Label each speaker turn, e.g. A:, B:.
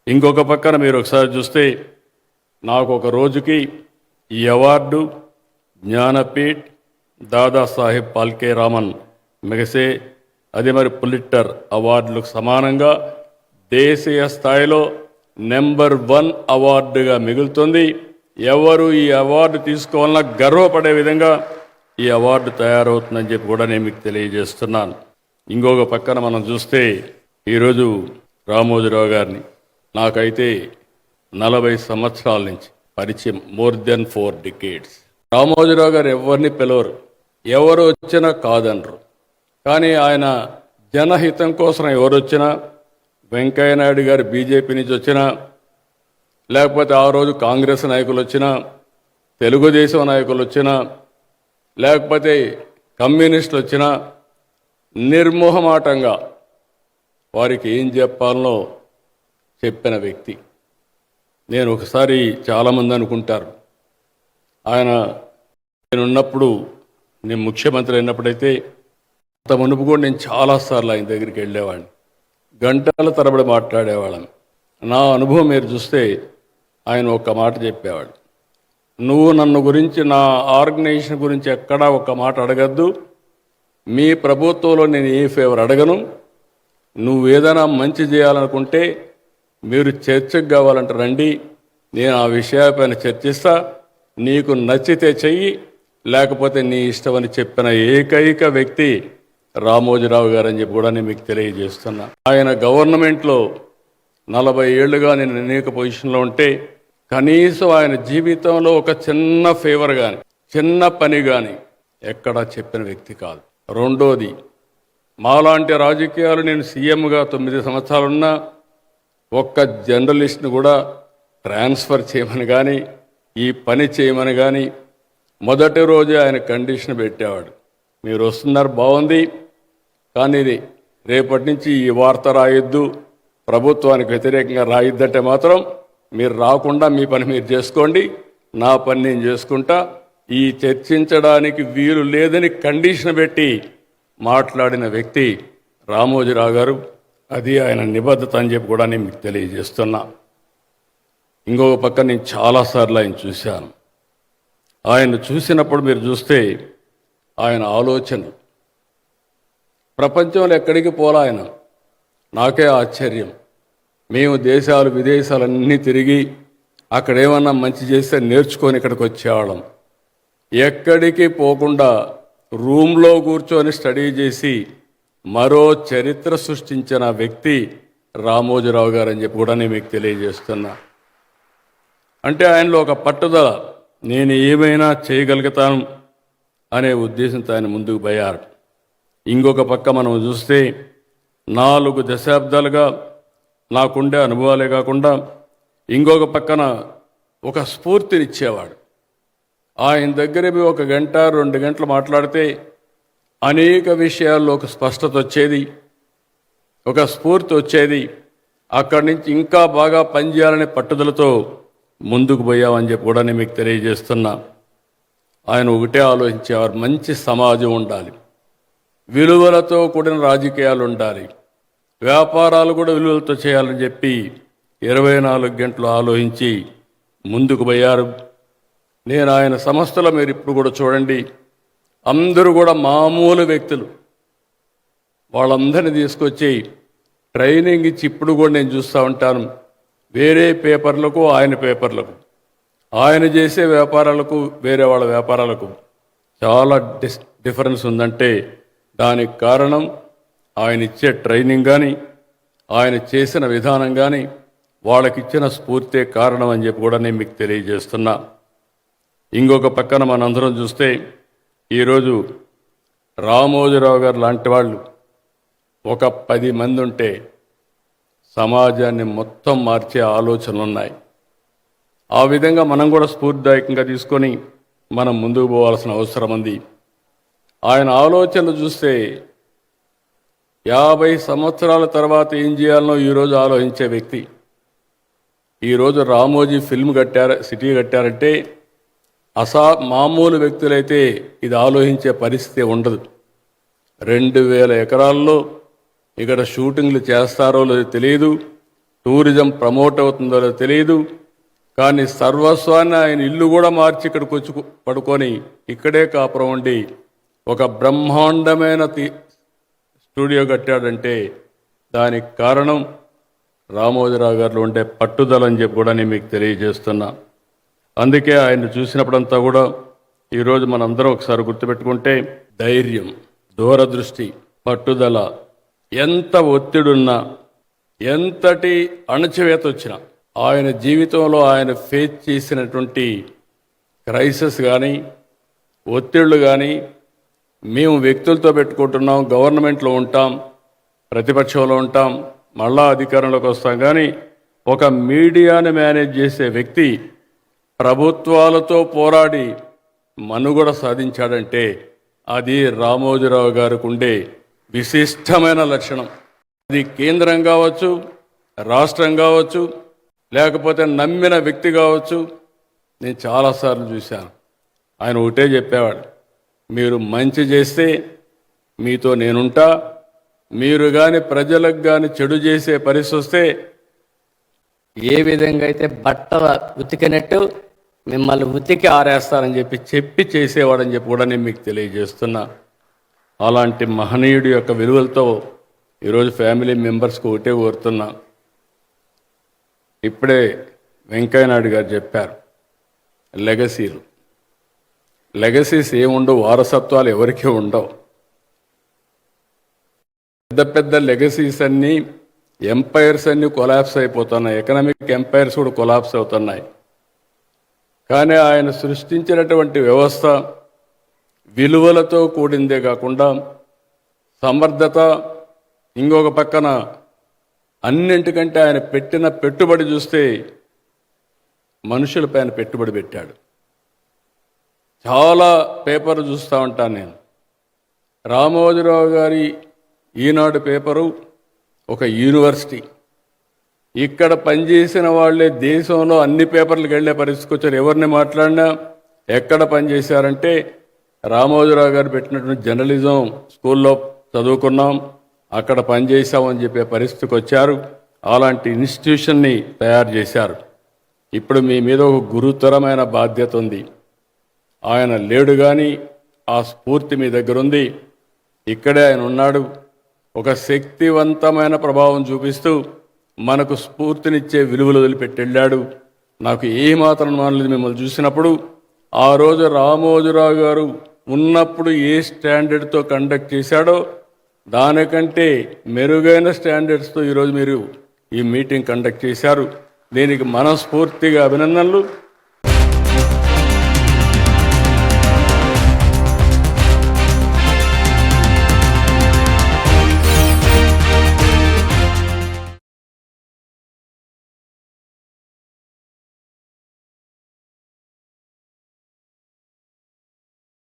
A: ఇంకొక పక్కన మీరు ఒకసారి చూస్తే నాకు ఒక రోజుకి ఈ అవార్డు జ్ఞానపీఠ్ దాదాసాహెబ్ పాల్కే రామన్ మెగసే అదే మరి పులిట్టర్ అవార్డులకు సమానంగా దేశీయ స్థాయిలో నెంబర్ 1 అవార్డుగా మిగులుతుంది. ఎవరు ఈ అవార్డు తీసుకోవాలన్నా గర్వపడే విధంగా ఈ అవార్డు తయారవుతుందని చెప్పి కూడా నేను మీకు తెలియజేస్తున్నాను. ఇంకొక పక్కన మనం చూస్తే ఈరోజు రామోజీరావు గారిని నాకైతే 40 సంవత్సరాల నుంచి పరిచయం, మోర్ దెన్ 4 decades. రామోజీరావు గారు ఎవరిని పిలవరు, ఎవరు వచ్చినా కాదనరు. కానీ ఆయన జనహితం కోసం ఎవరు వచ్చినా, వెంకయ్య నాయుడు గారు బీజేపీ నుంచి వచ్చినా, లేకపోతే ఆ రోజు కాంగ్రెస్ నాయకులు వచ్చినా, తెలుగుదేశం నాయకులు వచ్చినా, లేకపోతే కమ్యూనిస్టులు వచ్చినా నిర్మోహమాటంగా వారికి ఏం చెప్పాలనో చెప్పిన వ్యక్తి. నేను ఒకసారి చాలామంది అనుకుంటారు, నేనున్నప్పుడు నేను ముఖ్యమంత్రి అయినప్పుడైతే అంత మునుపు కూడా నేను చాలాసార్లు ఆయన దగ్గరికి వెళ్ళేవాడిని, గంటల తరబడి మాట్లాడేవాళ్ళం. నా అనుభవం మీరు చూస్తే ఆయన ఒక్క మాట చెప్పేవాడు, నువ్వు నన్ను గురించి, నా ఆర్గనైజేషన్ గురించి ఎక్కడా ఒక్క మాట అడగద్దు, మీ ప్రభుత్వంలో నేను ఏ ఫేవర్ అడగను, నువ్వు ఏదైనా మంచి చేయాలనుకుంటే మీరు చర్చకు కావాలంటే రండి, నేను ఆ విషయాలపైన చర్చిస్తా, నీకు నచ్చితే చెయ్యి, లేకపోతే నీ ఇష్టమని చెప్పిన ఏకైక వ్యక్తి రామోజీరావు గారు అని చెప్పి కూడా నేను మీకు తెలియజేస్తున్నా. ఆయన గవర్నమెంట్లో 40 ఏళ్లుగా నేను అనేక పొజిషన్లో ఉంటే కనీసం ఆయన జీవితంలో ఒక చిన్న ఫేవర్ కానీ, చిన్న పని కానీ ఎక్కడా చెప్పిన వ్యక్తి కాదు. రెండోది, మాలాంటి రాజకీయాలు నేను సీఎంగా 9 సంవత్సరాలున్నా ఒక్క జర్నలిస్ట్ని కూడా ట్రాన్స్ఫర్ చేయమని కానీ, ఈ పని చేయమని కానీ మొదటి రోజే ఆయన కండిషన్ పెట్టేవాడు, మీరు వస్తున్నారు బాగుంది, కానీ రేపటి నుంచి ఈ వార్త రాయొద్దు, ప్రభుత్వానికి వ్యతిరేకంగా రాయొద్దంటే మాత్రం మీరు రాకుండా మీ పని మీరు చేసుకోండి, నా పని నేను చేసుకుంటా, ఈ చర్చించడానికి వీలు లేదని కండిషన్ పెట్టి మాట్లాడిన వ్యక్తి రామోజీరావు గారు. అది ఆయన నిబద్ధత అని చెప్పి కూడా నేను మీకు తెలియజేస్తున్నా. ఇంకొక పక్క నేను చాలాసార్లు ఆయన చూశాను. ఆయన చూసినప్పుడు మీరు చూస్తే ఆయన ఆలోచనలు ప్రపంచంలో ఎక్కడికి పోలా ఆయన. నాకే ఆశ్చర్యం, మేము దేశాలు విదేశాలన్నీ తిరిగి అక్కడ ఏమన్నా మంచి చేస్తే నేర్చుకొని ఇక్కడికి వచ్చేవాళ్ళం. ఎక్కడికి పోకుండా రూమ్లో కూర్చొని స్టడీ చేసి మరో చరిత్ర సృష్టించిన వ్యక్తి రామోజీరావు గారు అని చెప్పి కూడా నేను మీకు తెలియజేస్తున్నా. అంటే ఆయనలో ఒక పట్టుదల, నేను ఏమైనా చేయగలుగుతాను అనే ఉద్దేశంతో ఆయన ముందుకు పోయారు. ఇంకొక పక్క మనం చూస్తే 4 దశాబ్దాలుగా నాకుండే అనుభవాలే కాకుండా ఇంకొక పక్కన ఒక స్ఫూర్తినిచ్చేవాడు. ఆయన దగ్గర 1 గంట 2 గంటలు మాట్లాడితే అనేక విషయాల్లో ఒక స్పష్టత వచ్చేది, ఒక స్ఫూర్తి వచ్చేది. అక్కడి నుంచి ఇంకా బాగా పనిచేయాలనే పట్టుదలతో ముందుకు పోయామని చెప్పి కూడా నేను మీకు తెలియజేస్తున్నా. ఆయన ఒకటే ఆలోచించేవారు, మంచి సమాజం ఉండాలి, విలువలతో కూడిన రాజకీయాలు ఉండాలి, వ్యాపారాలు కూడా విలువలతో చేయాలని చెప్పి 24 గంటలు ఆలోచించి ముందుకు పోయారు. నేను ఆయన సంస్థలో మీరు ఇప్పుడు కూడా చూడండి, అందరూ కూడా మామూలు వ్యక్తులు, వాళ్ళందరినీ తీసుకొచ్చి ట్రైనింగ్ ఇచ్చి ఇప్పుడు కూడా నేను చూస్తూ ఉంటాను. వేరే పేపర్లకు ఆయన పేపర్లకు, ఆయన చేసే వ్యాపారాలకు వేరే వాళ్ళ వ్యాపారాలకు చాలా డిఫరెన్స్ ఉందంటే దానికి కారణం ఆయన ఇచ్చే ట్రైనింగ్ కానీ, ఆయన చేసిన విధానం కానీ, వాళ్ళకిచ్చిన స్ఫూర్తే కారణం అని చెప్పి కూడా నేను మీకు తెలియజేస్తున్నా. ఇంకొక పక్కన మనందరం చూస్తే ఈరోజు రామోజీరావు గారు లాంటి వాళ్ళు ఒక 10 మంది ఉంటే సమాజాన్ని మొత్తం మార్చే ఆలోచనలు ఉన్నాయి. ఆ విధంగా మనం కూడా స్ఫూర్తిదాయకంగా తీసుకొని మనం ముందుకు పోవాల్సిన అవసరం ఉంది. ఆయన ఆలోచనలు చూస్తే 50 సంవత్సరాల తర్వాత ఏం చేయాలనో ఈరోజు ఆలోచించే వ్యక్తి. ఈరోజు రామోజీ ఫిల్మ్ సిటీ కట్టారంటే మామూలు వ్యక్తులైతే ఇది ఆలోచించే పరిస్థితి ఉండదు. 2000 ఎకరాల్లో ఇక్కడ షూటింగ్లు చేస్తారో లేదో తెలియదు, టూరిజం ప్రమోట్ అవుతుందో లేదో తెలియదు, కానీ సర్వస్వాన్ని ఆయన ఇల్లు కూడా మార్చి ఇక్కడికి వచ్చి పడుకొని ఇక్కడే కాపురం ఉండి ఒక బ్రహ్మాండమైన స్టూడియో కట్టాడంటే దానికి కారణం రామోజీరావు గారిలో ఉండే పట్టుదలని చెప్పి కూడా నేను మీకు తెలియజేస్తున్నా. అందుకే ఆయన చూసినప్పుడంతా కూడా ఈరోజు మనందరం ఒకసారి గుర్తుపెట్టుకుంటే ధైర్యం, దూరదృష్టి, పట్టుదల, ఎంత ఒత్తిడున్నా, ఎంతటి అణచివేత వచ్చినా ఆయన జీవితంలో ఆయన ఫేస్ చేసినటువంటి క్రైసిస్ కానీ, ఒత్తిళ్లు కానీ, మేము వ్యక్తులతో పెట్టుకుంటున్నాం, గవర్నమెంట్లో ఉంటాం, ప్రతిపక్షంలో ఉంటాం, మళ్ళా అధికారంలోకి వస్తాం, కానీ ఒక మీడియాని మేనేజ్ చేసే వ్యక్తి ప్రభుత్వాలతో పోరాడి మనుగడ సాధించాడంటే అది రామోజీరావు గారికి ఉండే విశిష్టమైన లక్షణం. అది కేంద్రం కావచ్చు, రాష్ట్రం కావచ్చు, లేకపోతే నమ్మిన వ్యక్తి కావచ్చు. నేను చాలాసార్లు చూశాను. ఆయన ఒకటే చెప్పేవాడు, మీరు మంచి చేస్తే మీతో నేనుంటా, మీరు కానీ ప్రజలకు కానీ చెడు చేసే పరిస్థితి వస్తే
B: ఏ విధంగా అయితే బట్టల ఉతికినట్టు మిమ్మల్ని ఉతికి ఆరేస్తారని చెప్పి చేసేవాడని చెప్పి కూడా నేను మీకు తెలియజేస్తున్నా. అలాంటి మహనీయుడి యొక్క విలువలతో ఈరోజు ఫ్యామిలీ మెంబర్స్కి ఒకటే కోరుతున్నా. ఇప్పుడే వెంకయ్యనాయుడు గారు చెప్పారు లెగసీస్ ఏముండవు, వారసత్వాలు ఎవరికీ ఉండవు. పెద్ద పెద్ద లెగసీస్ అన్నీ, ఎంపైర్స్ అన్నీ కొలాప్స్ అయిపోతున్నాయి, ఎకనామిక్ ఎంపైర్స్ కూడా కొలాప్స్ అవుతున్నాయి. కానీ ఆయన సృష్టించినటువంటి వ్యవస్థ విలువలతో కూడిందే కాకుండా సమర్థత, ఇంకొక పక్కన అన్నింటికంటే ఆయన పెట్టిన పెట్టుబడి చూస్తే మనుషులపైన పెట్టుబడి పెట్టాడు. చాలా పేపర్లు చూస్తూ ఉంటాను నేను. రామోజీరావు గారి ఈనాడు పేపరు ఒక యూనివర్సిటీ. ఇక్కడ పనిచేసిన వాళ్ళే దేశంలో అన్ని పేపర్లకు వెళ్ళే పరిస్థితికి వచ్చారు. ఎవరిని మాట్లాడినా ఎక్కడ పనిచేశారంటే రామోజీరావు గారు పెట్టినటువంటి జర్నలిజం స్కూల్లో చదువుకున్నాం, అక్కడ పనిచేశామని చెప్పే పరిస్థితికి వచ్చారు. అలాంటి ఇన్స్టిట్యూషన్ని తయారు చేశారు. ఇప్పుడు మీ మీద ఒక గురుతరమైన బాధ్యత ఉంది. ఆయన లేడు కానీ ఆ స్ఫూర్తి మీ దగ్గర ఉంది. ఇక్కడే ఆయన ఉన్నాడు. ఒక శక్తివంతమైన ప్రభావం చూపిస్తూ మనకు స్ఫూర్తినిచ్చే విలువలు వదిలిపెట్టి వెళ్ళాడు. నాకు ఏమాత్రం మానలేదు మిమ్మల్ని చూసినప్పుడు. ఆ రోజు రామోజీరావు గారు ఉన్నప్పుడు ఏ స్టాండర్డ్తో కండక్ట్ చేశాడో దానికంటే మెరుగైన స్టాండర్డ్స్తో ఈరోజు మీరు ఈ మీటింగ్ కండక్ట్ చేశారు. దీనికి మనస్ఫూర్తిగా అభినందనలు.